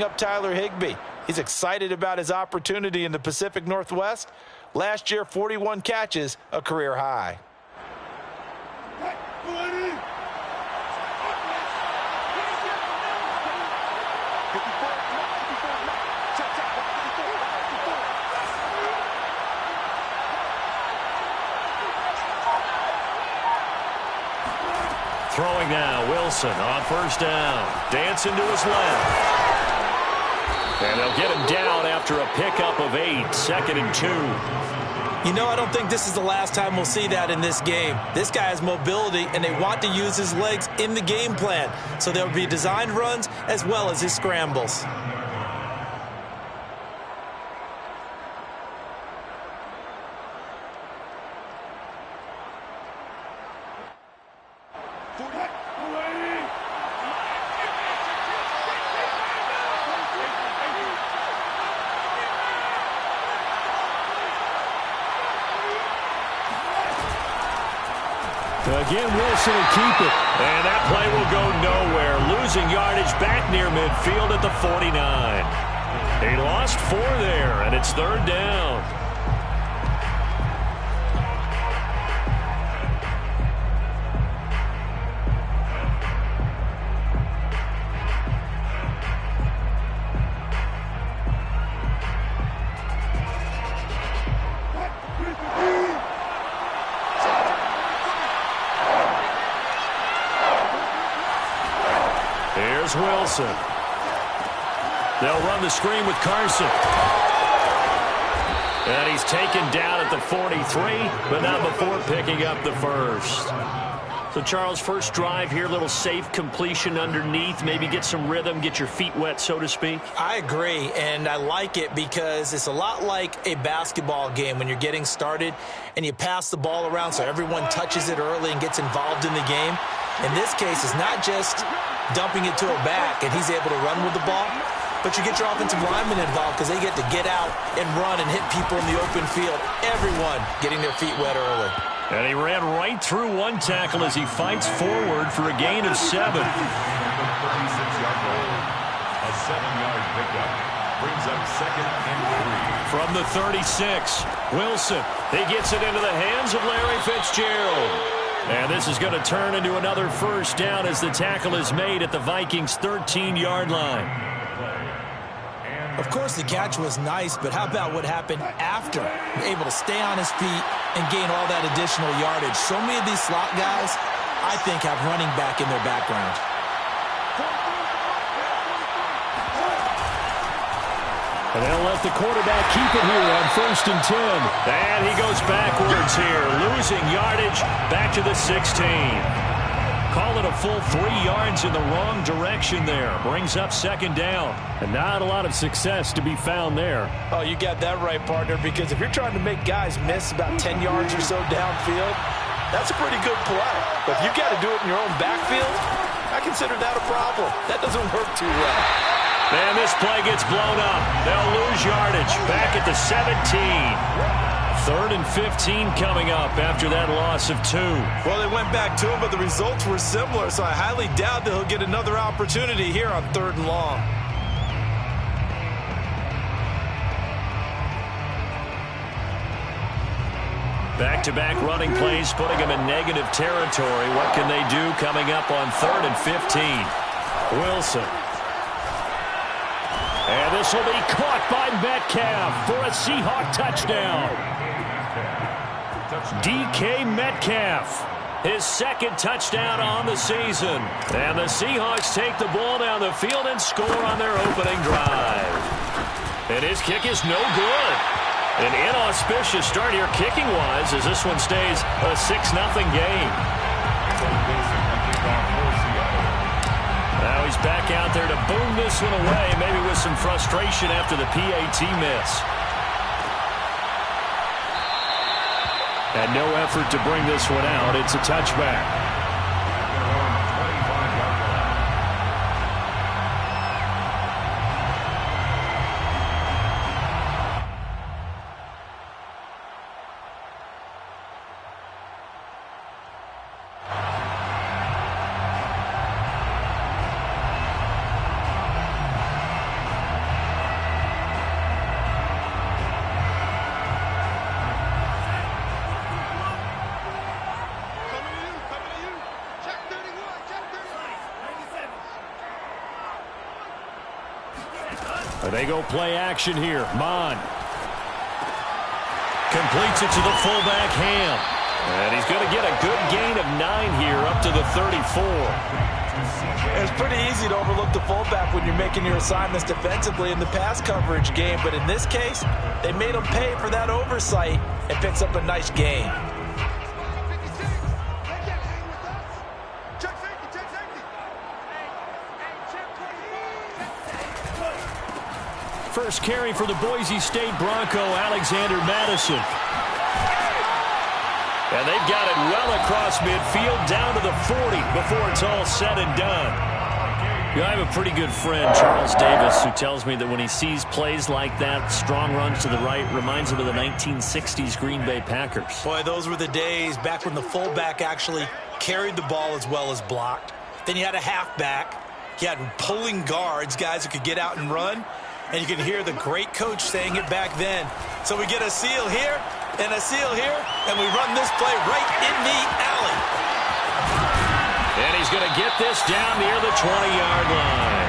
Up Tyler Higbee. He's excited about his opportunity in the Pacific Northwest. Last year, 41 catches, a career high. Throwing now, Wilson on first down. Dancing to his left. And they'll get him down after a pickup of 8, 2nd and 2. You know, I don't think this is the last time we'll see that in this game. This guy has mobility, and they want to use his legs in the game plan. So there'll be designed runs as well as his scrambles. Again, Wilson will keep it. And that play will go nowhere. Losing yardage back near midfield at the 49. He lost 4 there, and it's 3rd down. Wilson. They'll run the screen with Carson. And he's taken down at the 43, but not before picking up the first. So, Charles, first drive here, little safe completion underneath, maybe get some rhythm, get your feet wet, so to speak. I agree, and I like it because it's a lot like a basketball game when you're getting started and you pass the ball around so everyone touches it early and gets involved in the game. In this case, it's not just dumping it to a back and he's able to run with the ball, but you get your offensive linemen involved because they get to get out and run and hit people in the open field. Everyone getting their feet wet early. And he ran right through one tackle as he fights forward for a gain of 7. A 7-yard pickup brings up 2nd and 3. From the 36, Wilson. He gets it into the hands of Larry Fitzgerald. And this is going to turn into another first down as the tackle is made at the Vikings' 13-yard line. Of course, the catch was nice, but how about what happened after? Able to stay on his feet and gain all that additional yardage. So many of these slot guys, I think, have running back in their background. And they'll let the quarterback keep it here on 1st and 10. And he goes backwards here, losing yardage back to the 16. Call it a full 3 yards in the wrong direction there. Brings up 2nd down. And not a lot of success to be found there. Oh, you got that right, partner, because if you're trying to make guys miss about 10 yards or so downfield, that's a pretty good play. But if you've got to do it in your own backfield, I consider that a problem. That doesn't work too well. And this play gets blown up. They'll lose yardage back at the 17. 3rd and 15 coming up after that loss of 2. Well, they went back to him, but the results were similar, so I highly doubt that he'll get another opportunity here on 3rd and long. Back-to-back running plays putting him in negative territory. What can they do coming up on 3rd and 15? Wilson. And this will be caught by Metcalf for a Seahawk touchdown. DK Metcalf, his 2nd touchdown on the season. And the Seahawks take the ball down the field and score on their opening drive. And his kick is no good. An inauspicious start here kicking-wise as this one stays a 6-0 game. Now he's back out there to boom this one away, maybe with some frustration after the PAT miss. And no effort to bring this one out. It's a touchback. They go play action here. Mon completes it to the fullback, Ham. And he's going to get a good gain of 9 here up to the 34. It's pretty easy to overlook the fullback when you're making your assignments defensively in the pass coverage game. But in this case, they made him pay for that oversight and picks up a nice gain. First carry for the Boise State Bronco, Alexander Madison. And they've got it well across midfield, down to the 40 before it's all said and done. I have a pretty good friend, Charles Davis, who tells me that when he sees plays like that, strong runs to the right, reminds him of the 1960s Green Bay Packers. Boy, those were the days back when the fullback actually carried the ball as well as blocked. Then you had a halfback. You had pulling guards, guys who could get out and run. And you can hear the great coach saying it back then. So we get a seal here and a seal here, and we run this play right in the alley. And he's going to get this down near the 20-yard line.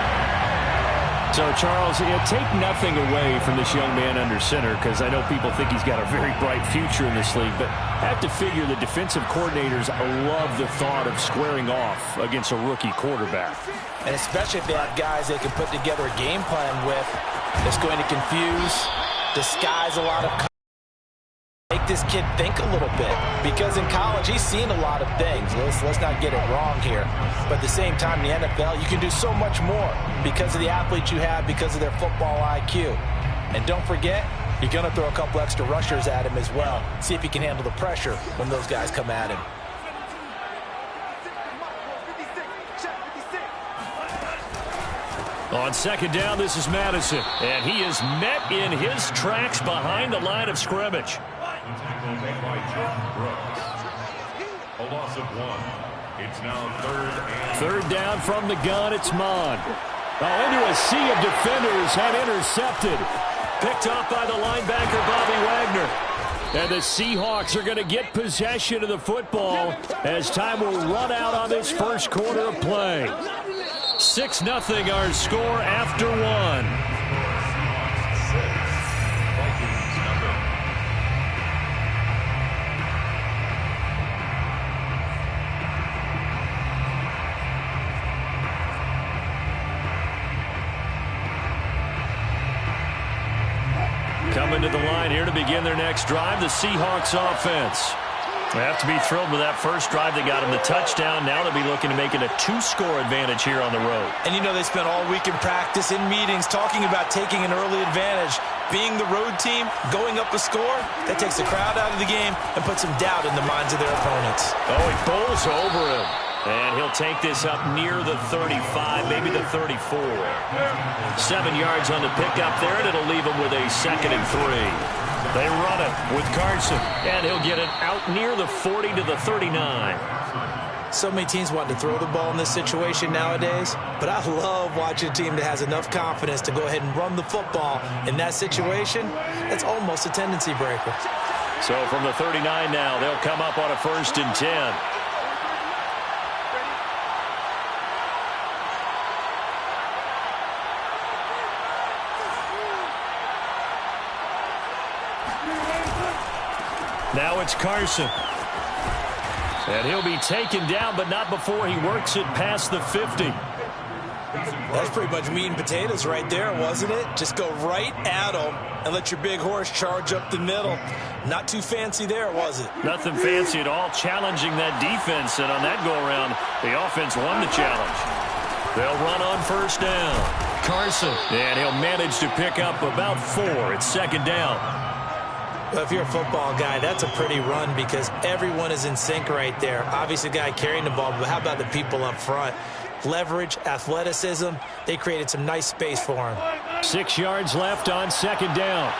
So, Charles, take nothing away from this young man under center, because I know people think he's got a very bright future in this league, but I have to figure the defensive coordinators love the thought of squaring off against a rookie quarterback. And especially if they have guys they can put together a game plan with that's going to confuse, disguise a lot of, make this kid think a little bit. Because in college, he's seen a lot of things. Let's not get it wrong here. But at the same time, in the NFL, you can do so much more because of the athletes you have, because of their football IQ. And don't forget, you're going to throw a couple extra rushers at him as well. See if he can handle the pressure when those guys come at him. On second down, this is Madison. And he is met in his tracks behind the line of scrimmage. A loss of 1. It's now third down from the gun. It's Mon. Into a sea of defenders and intercepted. Picked up by the linebacker, Bobby Wagner. And the Seahawks are going to get possession of the football as time will run out on this first quarter of play. 6-0 our score after 1. Coming to the line here to begin their next drive, the Seahawks offense. They have to be thrilled with that first drive. They got him the touchdown. Now they'll be looking to make it a 2-score advantage here on the road. And you know they spent all week in practice, in meetings, talking about taking an early advantage. Being the road team, going up a score, that takes the crowd out of the game and puts some doubt in the minds of their opponents. Oh, he bowls over him. And he'll take this up near the 35, maybe the 34. 7 yards on the pickup there, and it'll leave him with a 2nd and 3. They run it with Carson, and he'll get it out near the 40 to the 39. So many teams want to throw the ball in this situation nowadays, but I love watching a team that has enough confidence to go ahead and run the football. In that situation, that's almost a tendency breaker. So from the 39 now, they'll come up on a 1st and 10. Now it's Carson. And he'll be taken down, but not before he works it past the 50. That's pretty much meat and potatoes right there, wasn't it? Just go right at him and let your big horse charge up the middle. Not too fancy there, was it? Nothing fancy at all, challenging that defense. And on that go-around, the offense won the challenge. They'll run on 1st down. Carson, and he'll manage to pick up about 4. It's 2nd down. Well, if you're a football guy, that's a pretty run because everyone is in sync right there. Obviously, the guy carrying the ball, but how about the people up front? Leverage, athleticism, they created some nice space for him. 6 yards left on 2nd down.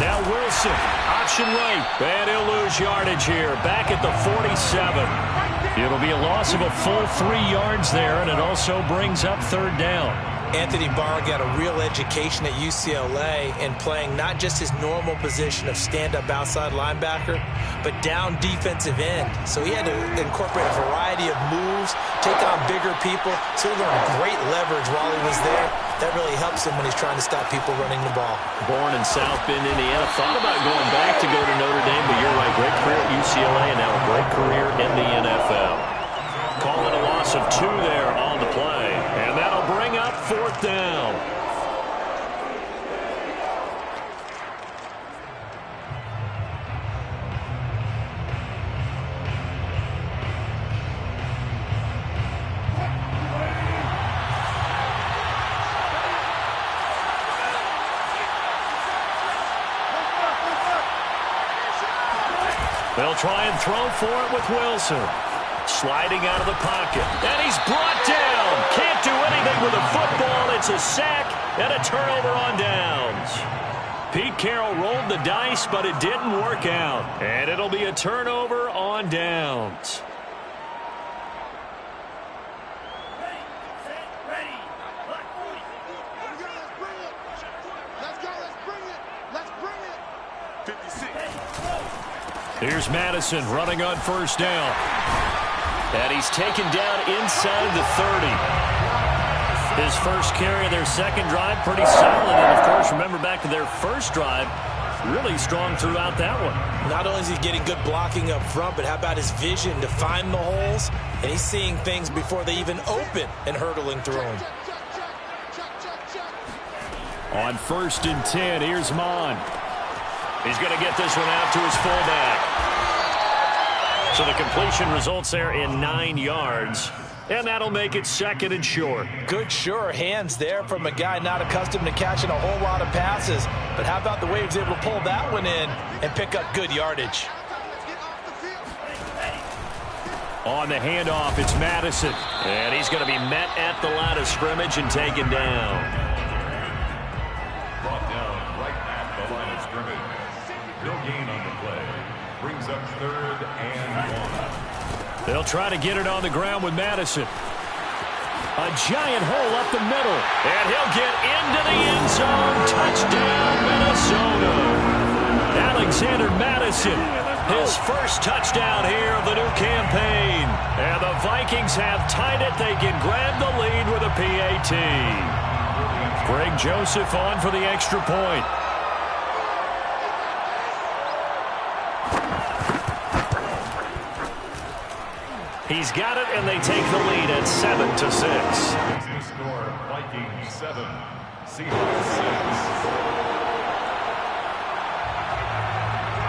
Now Wilson, option right, and he'll lose yardage here, back at the 47. It'll be a loss of a full 3 yards there, and it also brings up 3rd down. Anthony Barr got a real education at UCLA in playing not just his normal position of stand-up outside linebacker, but down defensive end. So he had to incorporate a variety of moves, take on bigger people. So he learned great leverage while he was there. That really helps him when he's trying to stop people running the ball. Born in South Bend, Indiana. Thought about going back to go to Notre Dame, but you're right. Great career at UCLA and now a great career in the NFL. Calling a loss of 2 there on the play. And that'll bring up 4th down. They'll try and throw for it with Wilson. Sliding out of the pocket. And he's brought down. Can't do anything with a football. It's a sack and a turnover on downs. Pete Carroll rolled the dice, but it didn't work out. And it'll be a turnover on downs. Here's Madison running on 1st down. And he's taken down inside the 30. His first carry of their second drive, pretty solid. And, of course, remember back to their first drive, really strong throughout that one. Not only is he getting good blocking up front, but how about his vision to find the holes? And he's seeing things before they even open and hurdling through them. On 1st and 10, here's Mon. He's going to get this one out to his fullback. So the completion results there in 9 yards. And that'll make it 2nd and short. Good, sure hands there from a guy not accustomed to catching a whole lot of passes. But how about the way he was able to pull that one in and pick up good yardage? On the handoff, it's Madison. And he's going to be met at the line of scrimmage and taken down. Brought down right at the line of scrimmage. No gain on the play. Brings up 3rd and 1. They'll try to get it on the ground with Madison. A giant hole up the middle. And he'll get into the end zone. Touchdown, Minnesota. Alexander Madison, his first touchdown here of the new campaign. And the Vikings have tied it. They can grab the lead with a PAT. Greg Joseph on for the extra point. He's got it, and they take the lead at 7-6. The score, Vikings 7, Seahawks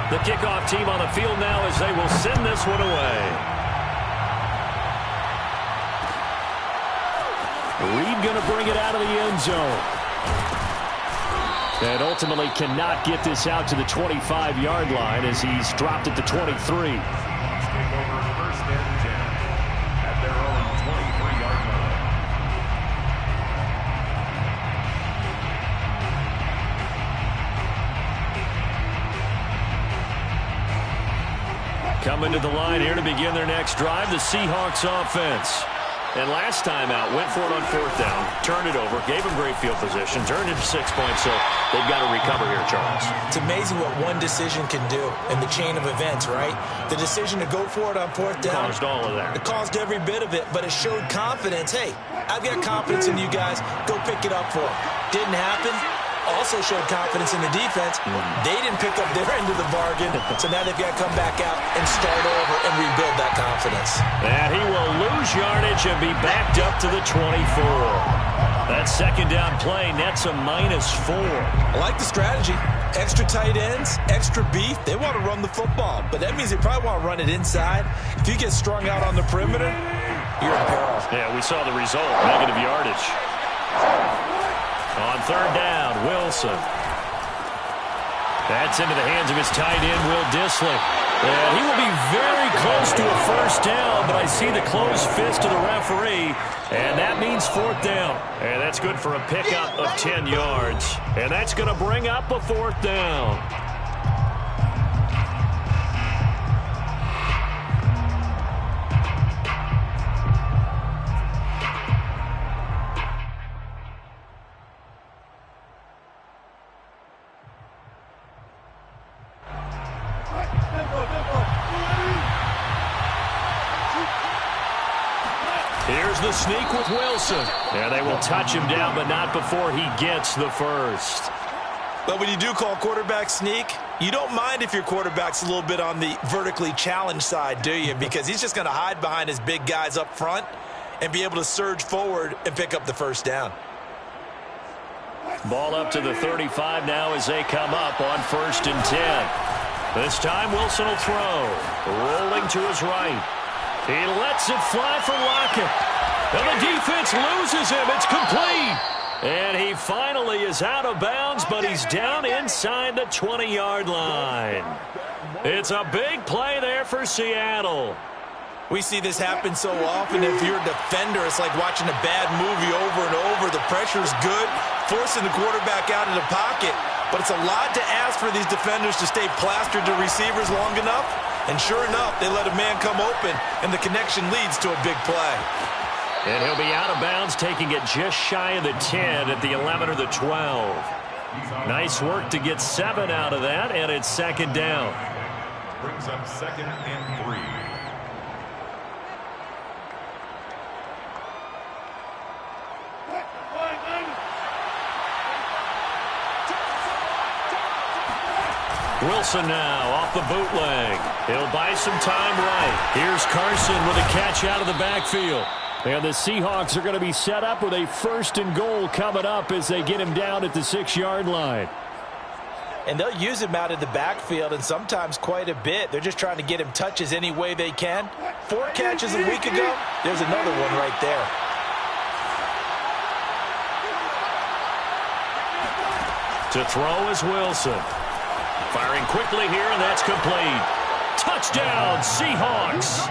6. The kickoff team on the field now as they will send this one away. Reed going to bring it out of the end zone. And ultimately cannot get this out to the 25-yard line as he's dropped it to 23. Take over 1st and 10 at their own 23-yard line. Coming to the line here to begin their next drive, the Seahawks offense. And last time out, went for it on 4th down, turned it over, gave them great field position, turned it to 6 points, so they've got to recover here, Charles. It's amazing what one decision can do in the chain of events, right? The decision to go for it on 4th down. Caused all of that. It caused every bit of it, but it showed confidence. Hey, I've got confidence in you guys. Go pick it up for them. Didn't happen. Also showed confidence in the defense. They didn't pick up their end of the bargain, so now they've got to come back out and start over and rebuild that confidence. And he will lose yardage and be backed up to the 24. That 2nd down play nets a -4. I like the strategy. Extra tight ends, extra beef. They want to run the football, but that means they probably want to run it inside. If you get strung out on the perimeter, you're in peril. Yeah, we saw the result, negative yardage. On 3rd down, Wilson. That's into the hands of his tight end, Will Dissly. And he will be very close to a 1st down, but I see the closed fist of the referee, and that means 4th down. And that's good for a pickup of 10 yards. And that's going to bring up a 4th down. Here's the sneak with Wilson. And they will touch him down, but not before he gets the first. But when you do call quarterback sneak, you don't mind if your quarterback's a little bit on the vertically challenged side, do you? Because he's just going to hide behind his big guys up front and be able to surge forward and pick up the first down. Ball up to the 35 now as they come up on 1st and 10. This time Wilson will throw. Rolling to his right. He lets it fly for Lockett. And the defense loses him. It's complete. And he finally is out of bounds, but he's down inside the 20-yard line. It's a big play there for Seattle. We see this happen so often. If you're a defender, it's like watching a bad movie over and over. The pressure's good, forcing the quarterback out of the pocket. But it's a lot to ask for these defenders to stay plastered to receivers long enough. And sure enough, they let a man come open, and the connection leads to a big play. And he'll be out of bounds, taking it just shy of the 10 at the 11 or the 12. Nice work to get 7 out of that, and it's 2nd down. Brings up 2nd and 3. Wilson now off the bootleg. He'll buy some time right. Here's Carson with a catch out of the backfield. And the Seahawks are going to be set up with a 1st and goal coming up as they get him down at the 6-yard line. And they'll use him out of the backfield, and sometimes quite a bit. They're just trying to get him touches any way they can. 4 catches a week ago. There's another one right there. To throw is Wilson. Firing quickly here, and that's complete. Touchdown, Seahawks.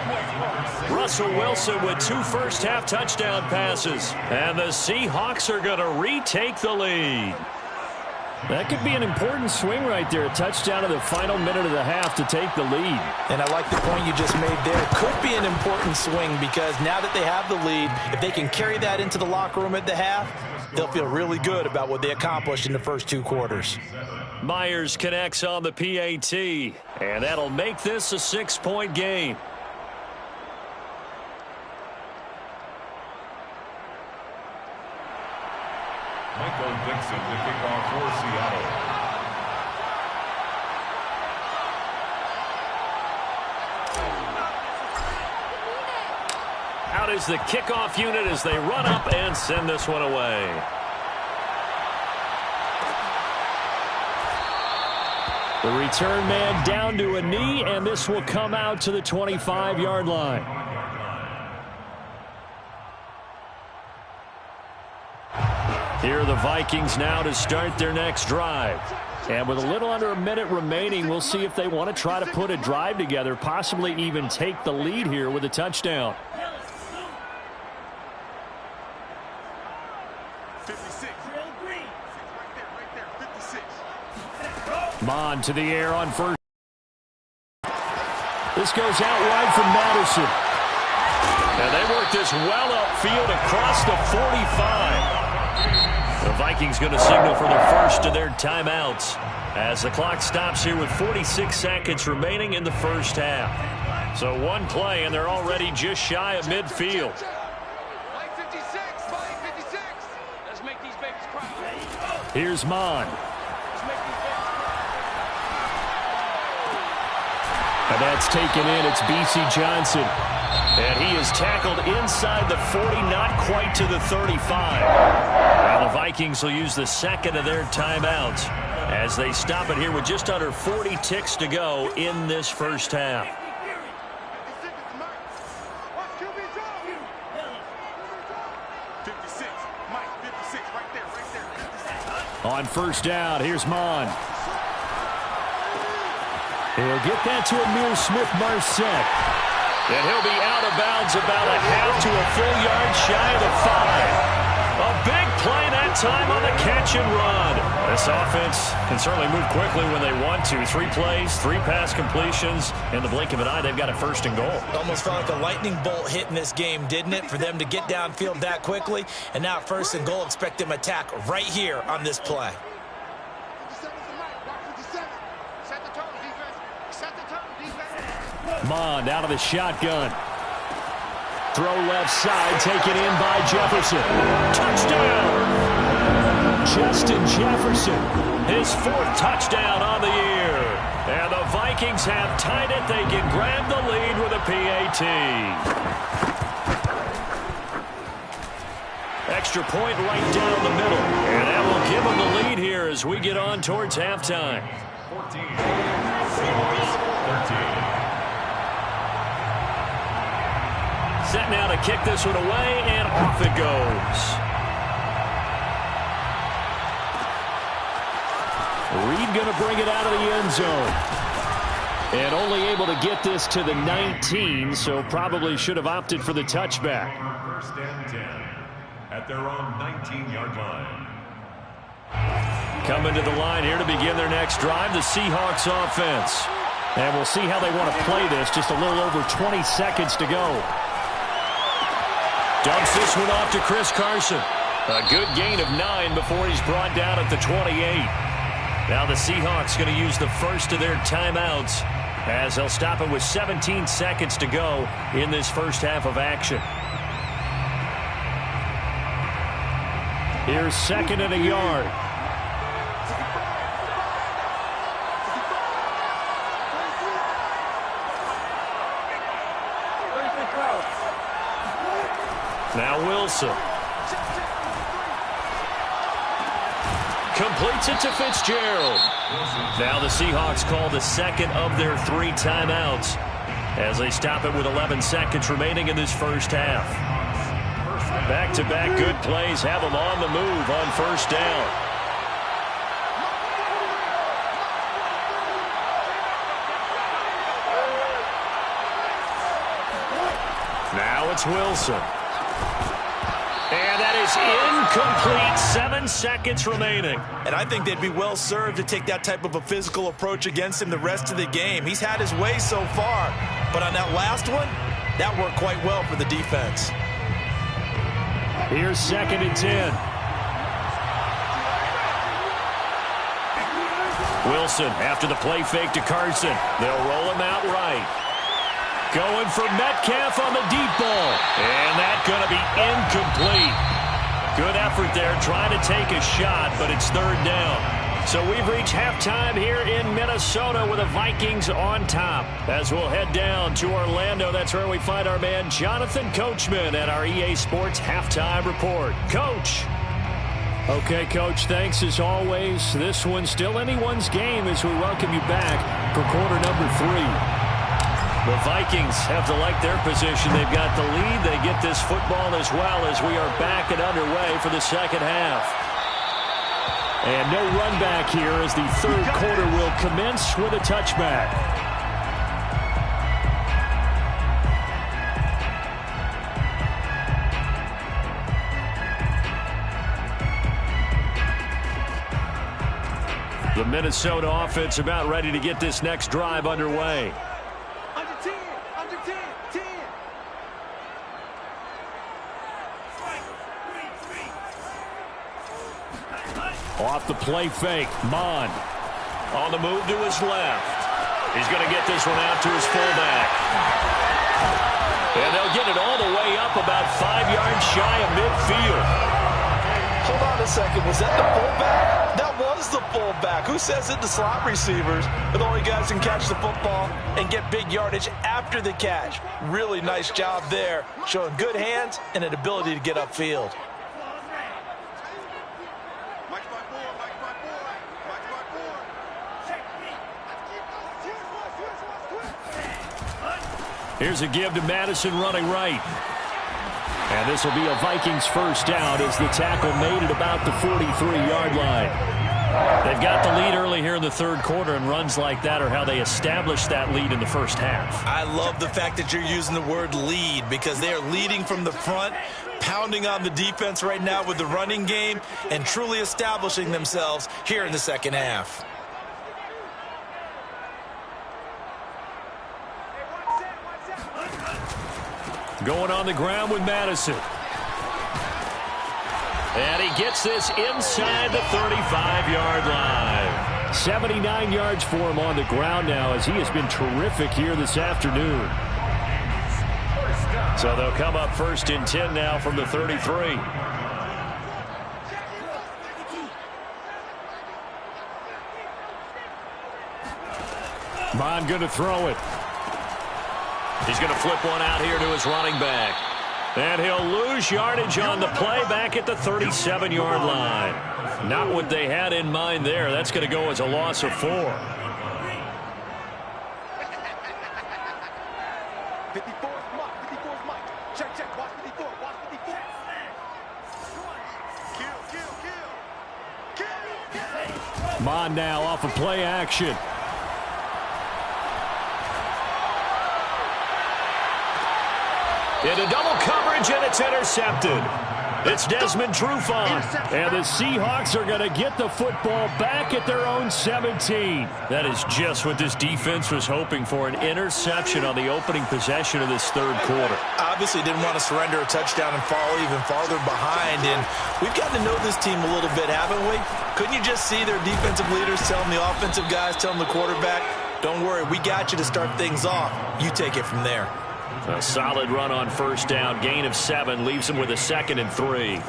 Russell Wilson with 2 first-half touchdown passes. And the Seahawks are going to retake the lead. That could be an important swing right there. A touchdown in the final minute of the half to take the lead. And I like the point you just made there. Could be an important swing because now that they have the lead, if they can carry that into the locker room at the half, they'll feel really good about what they accomplished in the first 2 quarters. Myers connects on the PAT, and that'll make this a 6-point game. Michael Dixon to kick off for Seattle. Out is the kickoff unit as they run up and send this one away. The return man down to a knee, and this will come out to the 25-yard line. Here are the Vikings now to start their next drive. And with a little under a minute remaining, we'll see if they want to try to put a drive together, possibly even take the lead here with a touchdown. 56. Right there. 56. Mon to the air on first. This goes out wide from Madison. And they work this well upfield across the 45. The Vikings going to signal for the first of their timeouts as the clock stops here with 46 seconds remaining in the first half. So 1 play, and they're already just shy of midfield. Mike 56. Let's make these babies cry. Here's Mon. And that's taken in. It's B.C. Johnson. And he is tackled inside the 40, not quite to the 35. Now the Vikings will use the second of their timeouts as they stop it here with just under 40 ticks to go in this first half. 56. Mike 56. Right there. On first down, here's Mon. He'll get that to Amir Smith-Marset. And he'll be out of bounds about a half to a full yard shy of the 5. A big play that time on the catch and run. This offense can certainly move quickly when they want to. 3 plays, 3 pass completions. In the blink of an eye, they've got a 1st and goal. Almost felt like a lightning bolt hit in this game, didn't it? For them to get downfield that quickly. And now 1st and goal, expect them to attack right here on this play. Mond out of the shotgun. Throw left side, taken in by Jefferson. Touchdown! Justin Jefferson, his 4th touchdown on the year. And the Vikings have tied it. They can grab the lead with a PAT. Extra point right down the middle. And that will give them the lead here as we get on towards halftime. 14. 13. Set now to kick this one away, and off it goes. Reed going to bring it out of the end zone. And only able to get this to the 19, so probably should have opted for the touchback. First and 10 at their own 19-yard line. Coming to the line here to begin their next drive, the Seahawks offense. And we'll see how they want to play this. Just a little over 20 seconds to go. Dumps this one off to Chris Carson. A good gain of 9 before he's brought down at the 28. Now the Seahawks going to use the first of their timeouts as they'll stop it with 17 seconds to go in this first half of action. Here's 2nd and a yard. Now Wilson. Completes it to Fitzgerald. Now the Seahawks call the 2nd of their 3 timeouts as they stop it with 11 seconds remaining in this first half. Back-to-back good plays have them on the move on first down. Now it's Wilson. And that is incomplete. 7 seconds remaining. And I think they'd be well served to take that type of a physical approach against him the rest of the game. He's had his way so far, but on that last one, that worked quite well for the defense. Here's 2nd and 10. Wilson after the play fake to Carson. They'll roll him out right. Going for Metcalf on the deep ball. And that's going to be incomplete. Good effort there trying to take a shot, but it's 3rd down. So we've reached halftime here in Minnesota with the Vikings on top. As we'll head down to Orlando, that's where we find our man Jonathan Coachman at our EA Sports Halftime Report. Coach. Okay, Coach, thanks as always. This one's still anyone's game as we welcome you back for quarter number 3. The Vikings have to like their position. They've got the lead. They get this football as well as we are back and underway for the second half. And no run back here as the 3rd quarter will commence with a touchback. The Minnesota offense about ready to get this next drive underway. Under 10, under 10, 10. Off the play fake, Mond. On the move to his left. He's going to get this one out to his fullback. And they'll get it all the way up about 5 yards shy of midfield. Hold on a second. Was that the fullback? That was the fullback. Who says it? The slot receivers are the only guys who can catch the football and get big yardage after the catch. Really nice job there, showing good hands and an ability to get upfield. Here's a give to Madison running right. And this will be a Vikings first down as the tackle made at about the 43-yard line. They've got the lead early here in the 3rd quarter, and runs like that are how they establish that lead in the first half. I love the fact that you're using the word lead because they are leading from the front, pounding on the defense right now with the running game, and truly establishing themselves here in the second half. Going on the ground with Madison. And he gets this inside the 35-yard line. 79 yards for him on the ground now as he has been terrific here this afternoon. So they'll come up 1st and 10 now from the 33. Bond going to throw it. He's going to flip one out here to his running back. And he'll lose yardage on the play back at the 37-yard line. Not what they had in mind there. That's going to go as a loss of 4. 54's Mike. 54's Mike. Check. Watch 54. Watch 54. Kill. Bond now off of play action. Into double coverage, and it's intercepted. It's Desmond Trufant. And the Seahawks are going to get the football back at their own 17. That is just what this defense was hoping for, an interception on the opening possession of this third quarter. Obviously didn't want to surrender a touchdown and fall even farther behind. And we've gotten to know this team a little bit, haven't we? Couldn't you just see their defensive leaders telling the offensive guys, telling the quarterback, don't worry, we got you to start things off. You take it from there. A solid run on 1st down. Gain of 7 leaves him with a 2nd and 3.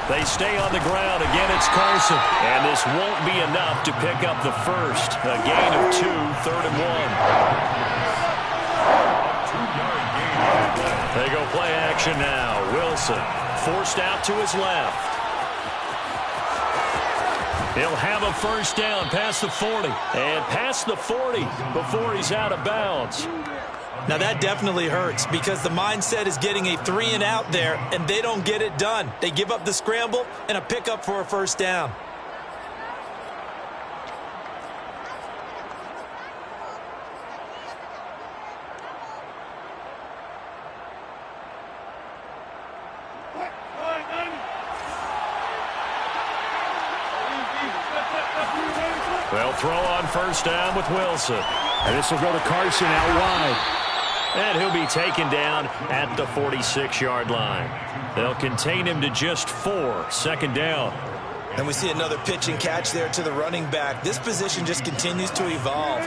They stay on the ground. Again, it's Carson. And this won't be enough to pick up the first. A gain of 2, 3rd and 1. They go play action now. Wilson forced out to his left. He'll have a 1st down past the 40. And past the 40 before he's out of bounds. Now that definitely hurts because the mindset is getting a 3 and out there, and they don't get it done. They give up the scramble and a pickup for a 1st down. They'll throw on 1st down with Wilson. And this will go to Carson out wide. And he'll be taken down at the 46-yard line. They'll contain him to just 4, 2nd down. And we see another pitch and catch there to the running back. This position just continues to evolve.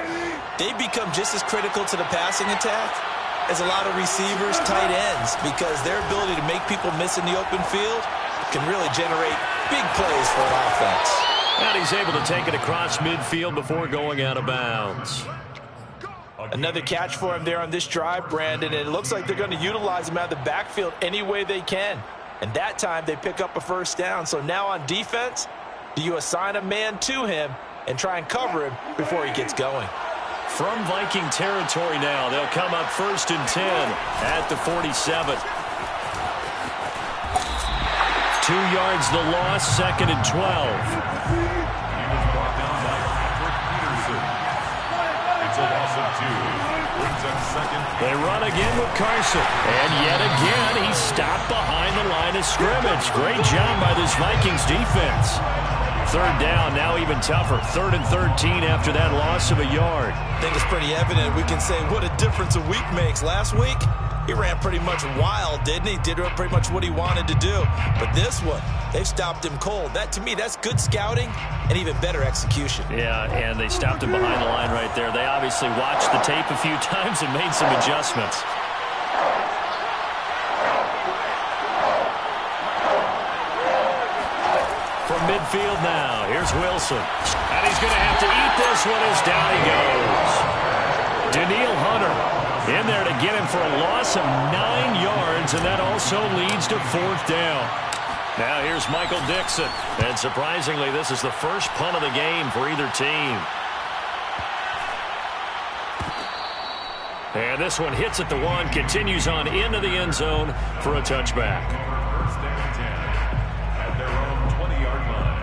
They become just as critical to the passing attack as a lot of receivers, tight ends, because their ability to make people miss in the open field can really generate big plays for an offense. And he's able to take it across midfield before going out of bounds. Another catch for him there on this drive, Brandon, and it looks like they're going to utilize him out of the backfield any way they can. And that time they pick up a 1st down. So now on defense, do you assign a man to him and try and cover him before he gets going? From Viking territory now, they'll come up 1st and 10 at the 47. 2 yards the loss, 2nd and 12. They run again with Carson. And yet again, he's stopped behind the line of scrimmage. Great job by this Vikings defense. 3rd down, now even tougher. 3rd and 13 after that loss of a yard. I think it's pretty evident. We can say what a difference a week makes. Last week, he ran pretty much wild, didn't he? Did pretty much what he wanted to do. But this one, they've stopped him cold. That, to me, that's good scouting and even better execution. Yeah, and they stopped him behind the line right there. They obviously watched the tape a few times and made some adjustments. From midfield now, here's Wilson. And he's going to have to eat this one as down he goes. Daniil Hunter in there to get him for a loss of 9 yards, and that also leads to 4th down. Now here's Michael Dixon. And surprisingly, this is the first punt of the game for either team. And this one hits at the 1, continues on into the end zone for a touchback. 1st and 10 at their own 20-yard line.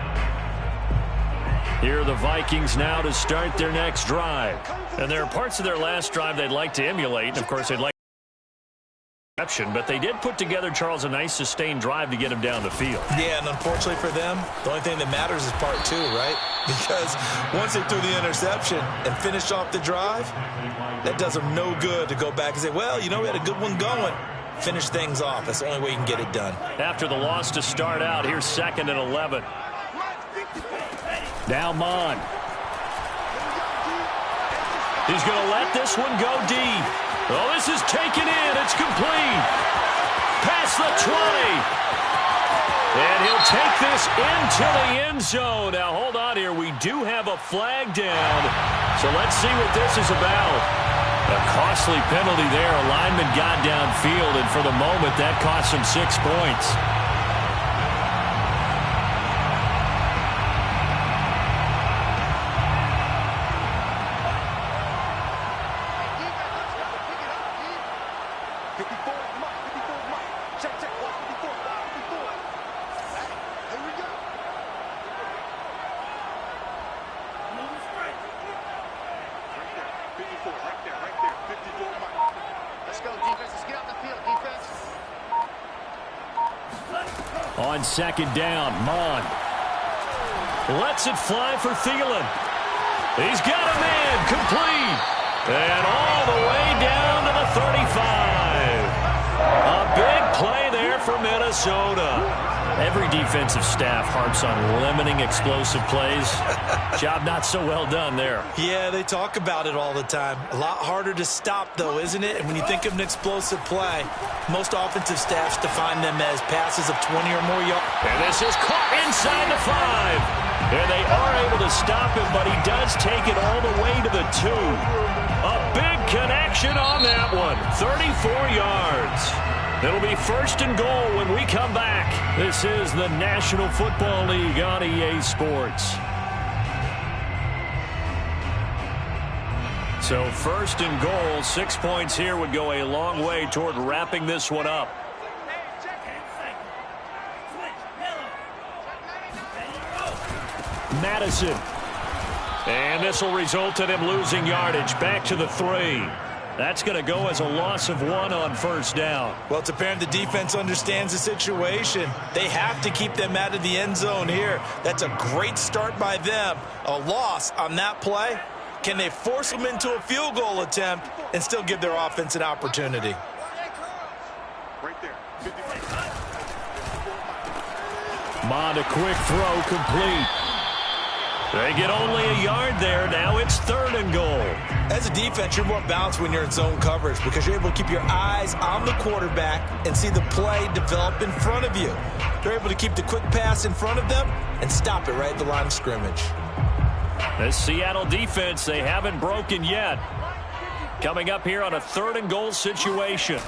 Here are the Vikings now to start their next drive. And there are parts of their last drive they'd like to emulate. And, of course, they'd like but they did put together, Charles, a nice sustained drive to get him down the field. Yeah, and unfortunately for them, the only thing that matters is part 2, right? Because once they threw the interception and finished off the drive, that does them no good to go back and say, well, you know, we had a good one going. Finish things off. That's the only way you can get it done. After the loss to start out, here's 2nd and 11. Now Mon. He's going to let this one go deep. Oh, this is taken in. It's complete. Past the 20. And he'll take this into the end zone. Now, hold on here. We do have a flag down. So let's see what this is about. A costly penalty there. A lineman got downfield, and for the moment, that cost him 6 points. On second down, Mon lets it fly for Thielen. He's got a man, complete. And all the way down to the 35. A big play there for Minnesota. Every defensive staff harps on limiting explosive plays. Job not so well done there. Yeah, they talk about it all the time. A lot harder to stop, though, isn't it? And when you think of an explosive play, most offensive staffs define them as passes of 20 or more yards. And this is caught inside the 5. And they are able to stop him, but he does take it all the way to the 2. A big connection on that one. 34 yards. It'll be first and goal when we come back. This is the National Football League on EA Sports. So first and goal, 6 points here would go a long way toward wrapping this one up. Madison. And this will result in him losing yardage back to the 3. That's going to go as a loss of 1 on first down. Well, it's apparent the defense understands the situation. They have to keep them out of the end zone here. That's a great start by them. A loss on that play. Can they force them into a field goal attempt and still give their offense an opportunity? Right there. Mon, a quick throw, complete. They get only a yard there. Now it's third and goal. As a defense, you're more balanced when you're in zone coverage because you're able to keep your eyes on the quarterback and see the play develop in front of you. They're able to keep the quick pass in front of them and stop it right at the line of scrimmage. This Seattle defense, they haven't broken yet. Coming up here on a third and goal situation.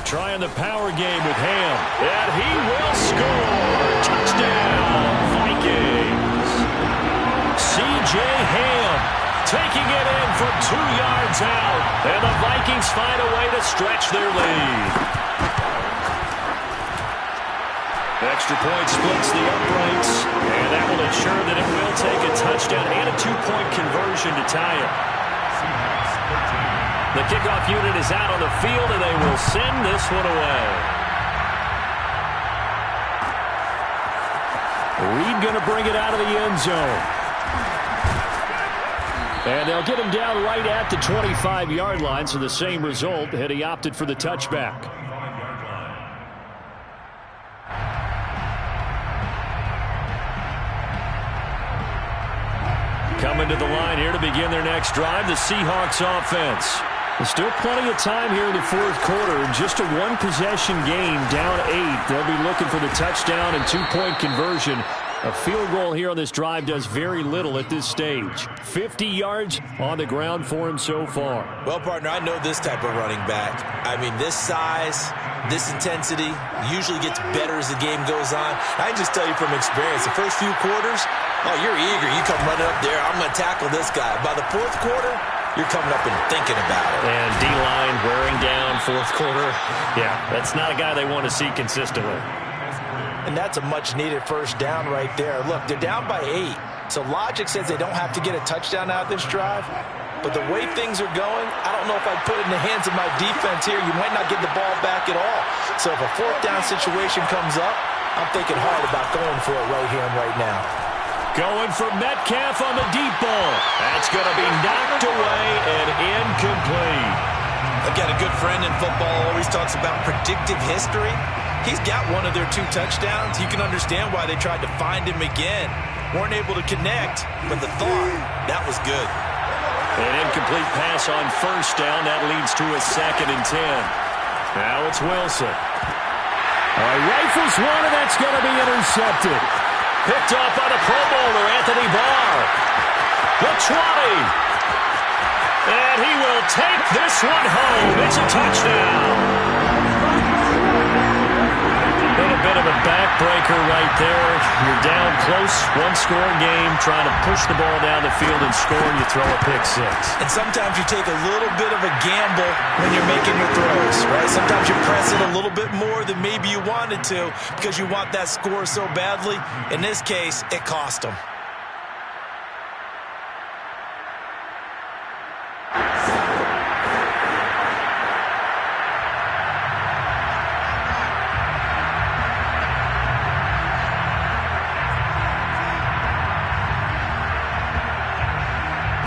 Trying the power game with Ham. And he will score. Touchdown, Vikings. C.J. Ham taking it in from 2 yards out. And the Vikings find a way to stretch their lead. Extra point splits the uprights. And that will ensure that it will take a touchdown and a 2-point conversion to tie it. The kickoff unit is out on the field, and they will send this one away. Reed going to bring it out of the end zone. And they'll get him down right at the 25-yard line, so the same result had he opted for the touchback. Coming to the line here to begin their next drive, the Seahawks offense. There's still plenty of time here in the fourth quarter. Just a one-possession game, down 8. They'll be looking for the touchdown and 2-point conversion. A field goal here on this drive does very little at this stage. 50 yards on the ground for him so far. Well, partner, I know this type of running back. I mean, this size, this intensity usually gets better as the game goes on. I can just tell you from experience, the first few quarters, oh, you're eager. You come running up there, I'm going to tackle this guy. By the fourth quarter, you're coming up and thinking about it. And D-line wearing down fourth quarter. Yeah, that's not a guy they want to see consistently. And that's a much-needed first down right there. Look, they're down by 8. So logic says they don't have to get a touchdown out of this drive. But the way things are going, I don't know if I'd put it in the hands of my defense here. You might not get the ball back at all. So if a fourth down situation comes up, I'm thinking hard about going for it right here and right now. Going for Metcalf on the deep ball. That's going to be knocked away and incomplete. I've got a good friend in football always talks about predictive history. He's got one of their 2 touchdowns. You can understand why they tried to find him again. Weren't able to connect, but the thought, that was good. An incomplete pass on first down. That leads to a 2nd and 10. Now it's Wilson. Rifles one, and that's going to be intercepted. Picked up by the Pro Bowler, Anthony Barr. The 20. And he will take this one home. It's a touchdown. And a bit of a backbreaker right there. You're down close, 1-score game, trying to push the ball down the field and score, and you throw a pick 6. And sometimes you take a little bit of a gamble when you're making your throws, right? Sometimes you press it a little bit more than maybe you wanted to because you want that score so badly. In this case, it cost them.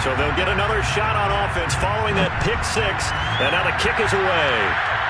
So they'll get another shot on offense following that pick 6, and now the kick is away.